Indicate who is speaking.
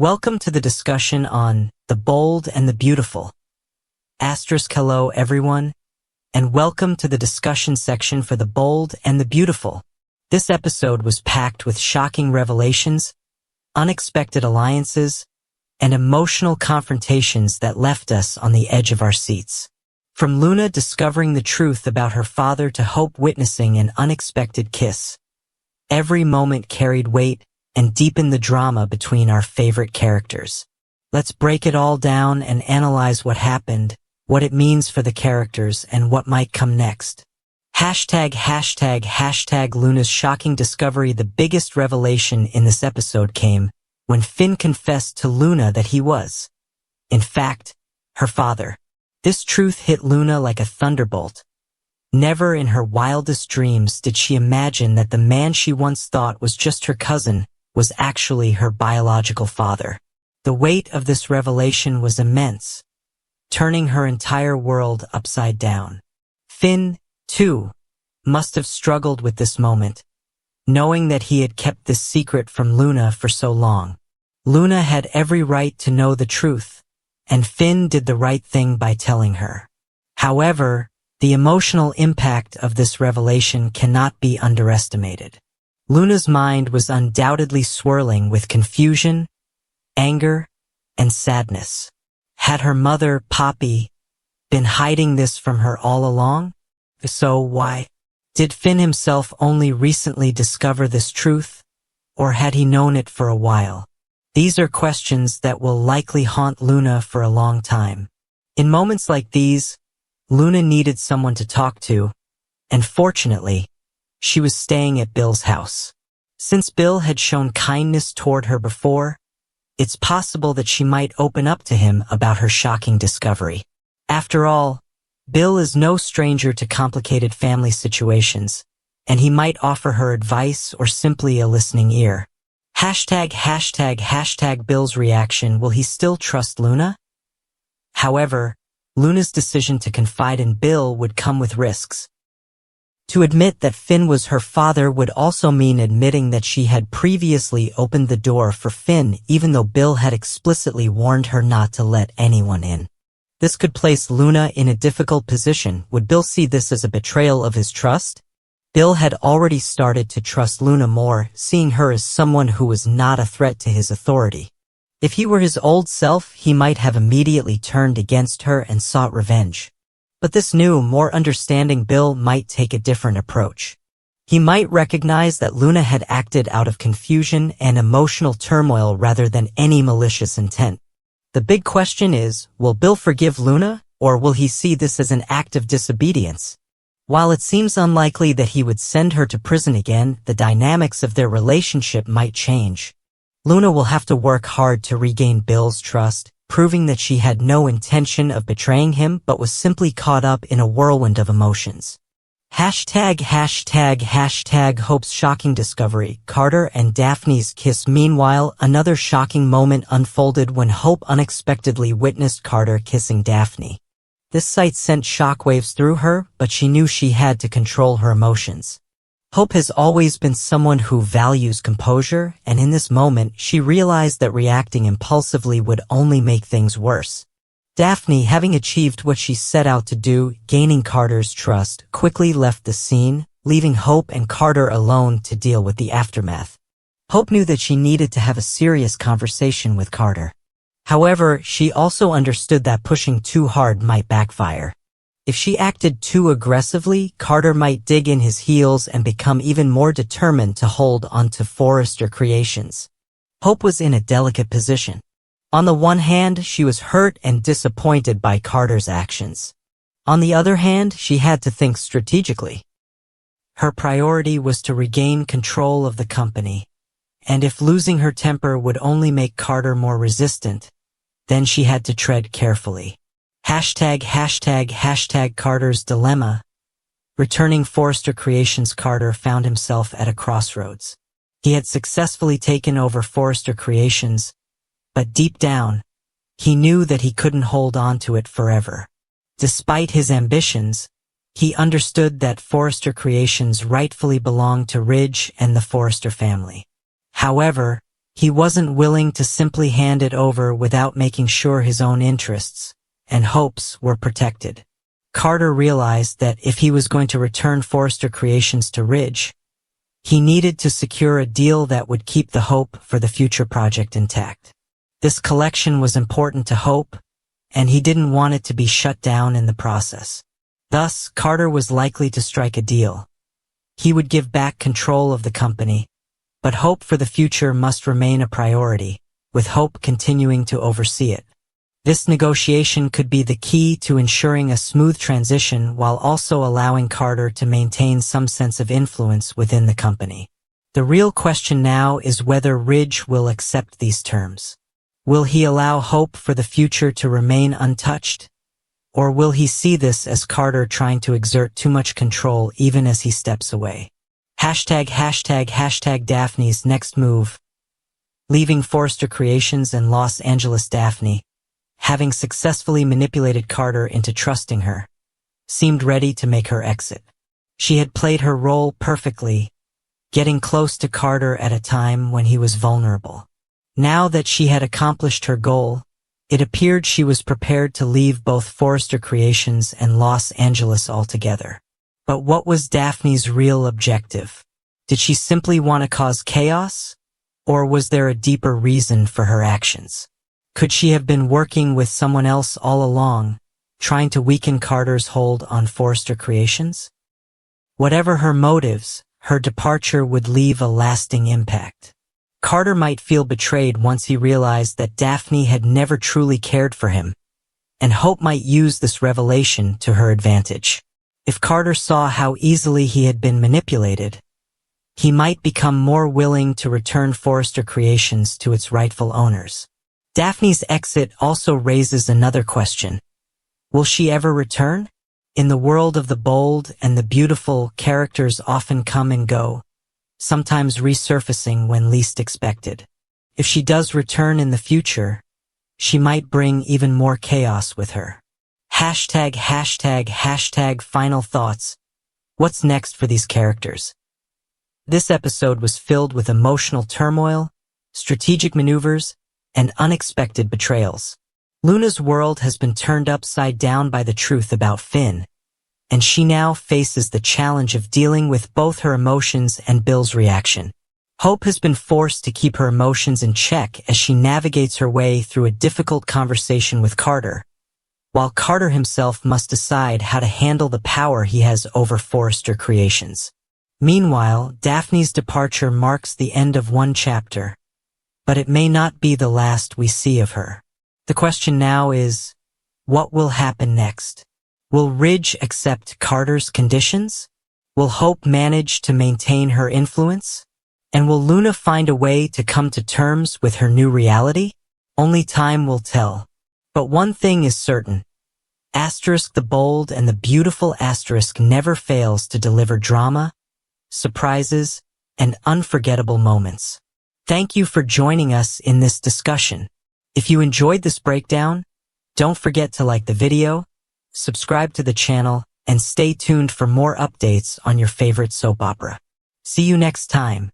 Speaker 1: Welcome to the discussion on The Bold and the Beautiful. Hello everyone, and welcome to the discussion section for The Bold and the Beautiful. This episode was packed with shocking revelations, unexpected alliances, and emotional confrontations that left us on the edge of our seats. From Luna discovering the truth about her father to Hope witnessing an unexpected kiss, every moment carried weight and deepened the drama between our favorite characters. Let's break it all down and analyze what happened, what it means for the characters, and what might come next. Hashtag Luna's shocking discovery. The biggest revelation in this episode came when Finn confessed to Luna that he was, in fact, her father. This truth hit Luna like a thunderbolt. Never in her wildest dreams did she imagine that the man she once thought was just her cousin was actually her biological father. The weight of this revelation was immense, turning her entire world upside down. Finn, too, must have struggled with this moment, knowing that he had kept this secret from Luna for so long. Luna had every right to know the truth, and Finn did the right thing by telling her. However, the emotional impact of this revelation cannot be underestimated. Luna's mind was undoubtedly swirling with confusion, anger, and sadness. Had her mother, Poppy, been hiding this from her all along? So why? Did Finn himself only recently discover this truth, or had he known it for a while? These are questions that will likely haunt Luna for a long time. In moments like these, Luna needed someone to talk to, and fortunately, she was staying at Bill's house. Since Bill had shown kindness toward her before, it's possible that she might open up to him about her shocking discovery. After all, Bill is no stranger to complicated family situations, and he might offer her advice or simply a listening ear. Hashtag Bill's reaction. Will he still trust Luna? However, Luna's decision to confide in Bill would come with risks. To admit that Finn was her father would also mean admitting that she had previously opened the door for Finn even though Bill had explicitly warned her not to let anyone in. This could place Luna in a difficult position. Would Bill see this as a betrayal of his trust? Bill had already started to trust Luna more, seeing her as someone who was not a threat to his authority. If he were his old self, he might have immediately turned against her and sought revenge. But this new, more understanding Bill might take a different approach. He might recognize that Luna had acted out of confusion and emotional turmoil rather than any malicious intent. The big question is, will Bill forgive Luna, or will he see this as an act of disobedience? While it seems unlikely that he would send her to prison again, the dynamics of their relationship might change. Luna will have to work hard to regain Bill's trust, proving that she had no intention of betraying him but was simply caught up in a whirlwind of emotions. Hashtag Hope's shocking discovery. Carter and Daphne's kiss. Meanwhile, another shocking moment unfolded when Hope unexpectedly witnessed Carter kissing Daphne. This sight sent shockwaves through her, but she knew she had to control her emotions. Hope has always been someone who values composure, and in this moment, she realized that reacting impulsively would only make things worse. Daphne, having achieved what she set out to do, gaining Carter's trust, quickly left the scene, leaving Hope and Carter alone to deal with the aftermath. Hope knew that she needed to have a serious conversation with Carter. However, she also understood that pushing too hard might backfire. If she acted too aggressively, Carter might dig in his heels and become even more determined to hold onto Forrester Creations. Hope was in a delicate position. On the one hand, she was hurt and disappointed by Carter's actions. On the other hand, she had to think strategically. Her priority was to regain control of the company, and if losing her temper would only make Carter more resistant, then she had to tread carefully. Hashtag Carter's dilemma. Returning Forrester Creations. Carter found himself at a crossroads. He had successfully taken over Forrester Creations, but deep down, he knew that he couldn't hold on to it forever. Despite his ambitions, he understood that Forrester Creations rightfully belonged to Ridge and the Forrester family. However, He wasn't willing to simply hand it over without making sure his own interests and hopes were protected. Carter realized that if he was going to return Forrester Creations to Ridge, he needed to secure a deal that would keep the hope for the future project intact. This collection was important to Hope, and he didn't want it to be shut down in the process. Thus, Carter was likely to strike a deal. He would give back control of the company, but Hope for the future must remain a priority, with Hope continuing to oversee it. This negotiation could be the key to ensuring a smooth transition while also allowing Carter to maintain some sense of influence within the company. The real question now is whether Ridge will accept these terms. Will he allow Hope for the future to remain untouched? Or will he see this as Carter trying to exert too much control even as he steps away? #### Daphne's next move. Leaving Forrester Creations and Los Angeles, Daphne, having successfully manipulated Carter into trusting her, seemed ready to make her exit. She had played her role perfectly, getting close to Carter at a time when he was vulnerable. Now that she had accomplished her goal, it appeared she was prepared to leave both Forrester Creations and Los Angeles altogether. But what was Daphne's real objective? Did she simply want to cause chaos? Or was there a deeper reason for her actions? Could she have been working with someone else all along, trying to weaken Carter's hold on Forrester Creations? Whatever her motives, her departure would leave a lasting impact. Carter might feel betrayed once he realized that Daphne had never truly cared for him, and Hope might use this revelation to her advantage. If Carter saw how easily he had been manipulated, he might become more willing to return Forrester Creations to its rightful owners. Daphne's exit also raises another question. Will she ever return? In the world of the bold and the beautiful, characters often come and go, sometimes resurfacing when least expected. If she does return in the future, she might bring even more chaos with her. #### Final thoughts. What's next for these characters? This episode was filled with emotional turmoil, strategic maneuvers, and unexpected betrayals. Luna's world has been turned upside down by the truth about Finn, and she now faces the challenge of dealing with both her emotions and Bill's reaction. Hope has been forced to keep her emotions in check as she navigates her way through a difficult conversation with Carter, while Carter himself must decide how to handle the power he has over Forrester Creations. Meanwhile, Daphne's departure marks the end of one chapter, but it may not be the last we see of her. The question now is, what will happen next? Will Ridge accept Carter's conditions? Will Hope manage to maintain her influence? And will Luna find a way to come to terms with her new reality? Only time will tell. But one thing is certain. The bold and the beautiful never fails to deliver drama, surprises, and unforgettable moments. Thank you for joining us in this discussion. If you enjoyed this breakdown, don't forget to like the video, subscribe to the channel, and stay tuned for more updates on your favorite soap opera. See you next time.